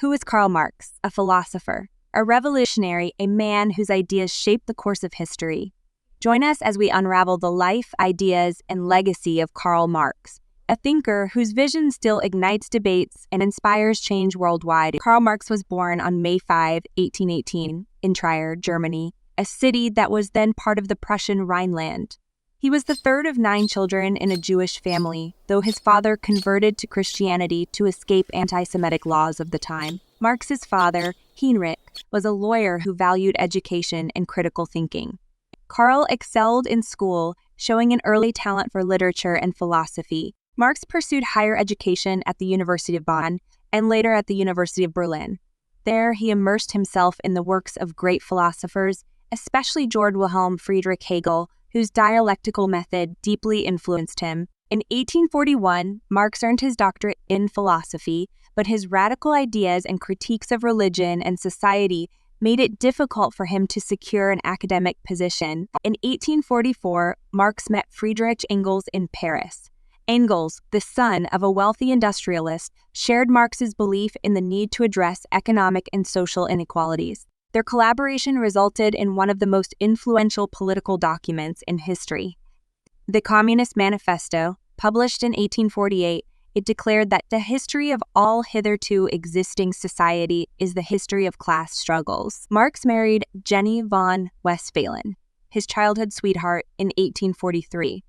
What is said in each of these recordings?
Who is Karl Marx? A philosopher, a revolutionary, a man whose ideas shaped the course of history. Join us as we unravel the life, ideas, and legacy of Karl Marx, a thinker whose vision still ignites debates and inspires change worldwide. Karl Marx was born on May 5, 1818, in Trier, Germany, a city that was then part of the Prussian Rhineland. He was the third of 9 children in a Jewish family, though his father converted to Christianity to escape anti-Semitic laws of the time. Marx's father, Heinrich, was a lawyer who valued education and critical thinking. Karl excelled in school, showing an early talent for literature and philosophy. Marx pursued higher education at the University of Bonn and later at the University of Berlin. There, he immersed himself in the works of great philosophers, especially Georg Wilhelm Friedrich Hegel, whose dialectical method deeply influenced him. In 1841, Marx earned his doctorate in philosophy, but his radical ideas and critiques of religion and society made it difficult for him to secure an academic position. In 1844, Marx met Friedrich Engels in Paris. Engels, the son of a wealthy industrialist, shared Marx's belief in the need to address economic and social inequalities. Their collaboration resulted in one of the most influential political documents in history. The Communist Manifesto, published in 1848, it declared that the history of all hitherto existing society is the history of class struggles. Marx married Jenny von Westphalen, his childhood sweetheart, in 1843.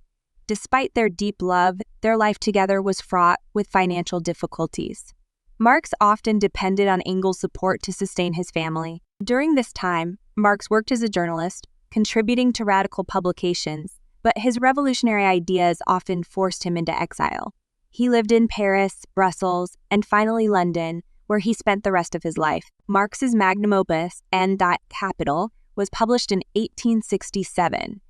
Despite their deep love, their life together was fraught with financial difficulties. Marx often depended on Engels' support to sustain his family. During this time, Marx worked as a journalist, contributing to radical publications, but his revolutionary ideas often forced him into exile. He lived in Paris, Brussels, and finally London, where he spent the rest of his life. Marx's magnum opus, Kapital, was published in 1867.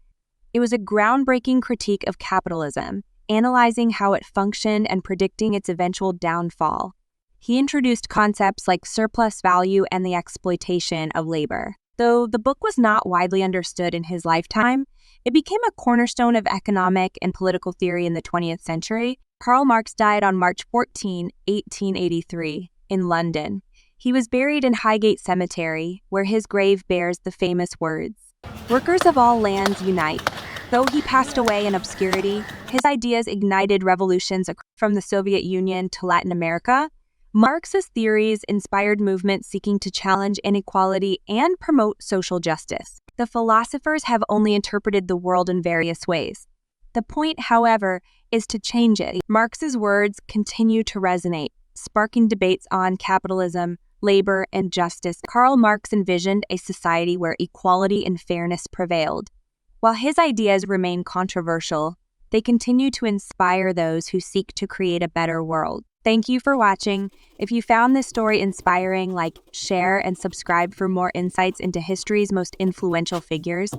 It was a groundbreaking critique of capitalism, analyzing how it functioned and predicting its eventual downfall. He introduced concepts like surplus value and the exploitation of labor. Though the book was not widely understood in his lifetime, it became a cornerstone of economic and political theory in the 20th century. Karl Marx died on March 14, 1883, in London. He was buried in Highgate Cemetery, where his grave bears the famous words, "Workers of all lands unite." Though he passed away in obscurity, his ideas ignited revolutions from the Soviet Union to Latin America. Marx's theories inspired movements seeking to challenge inequality and promote social justice. The philosophers have only interpreted the world in various ways. The point, however, is to change it. Marx's words continue to resonate, sparking debates on capitalism, labor, and justice. Karl Marx envisioned a society where equality and fairness prevailed. While his ideas remain controversial, they continue to inspire those who seek to create a better world. Thank you for watching. If you found this story inspiring, share, and subscribe for more insights into history's most influential figures.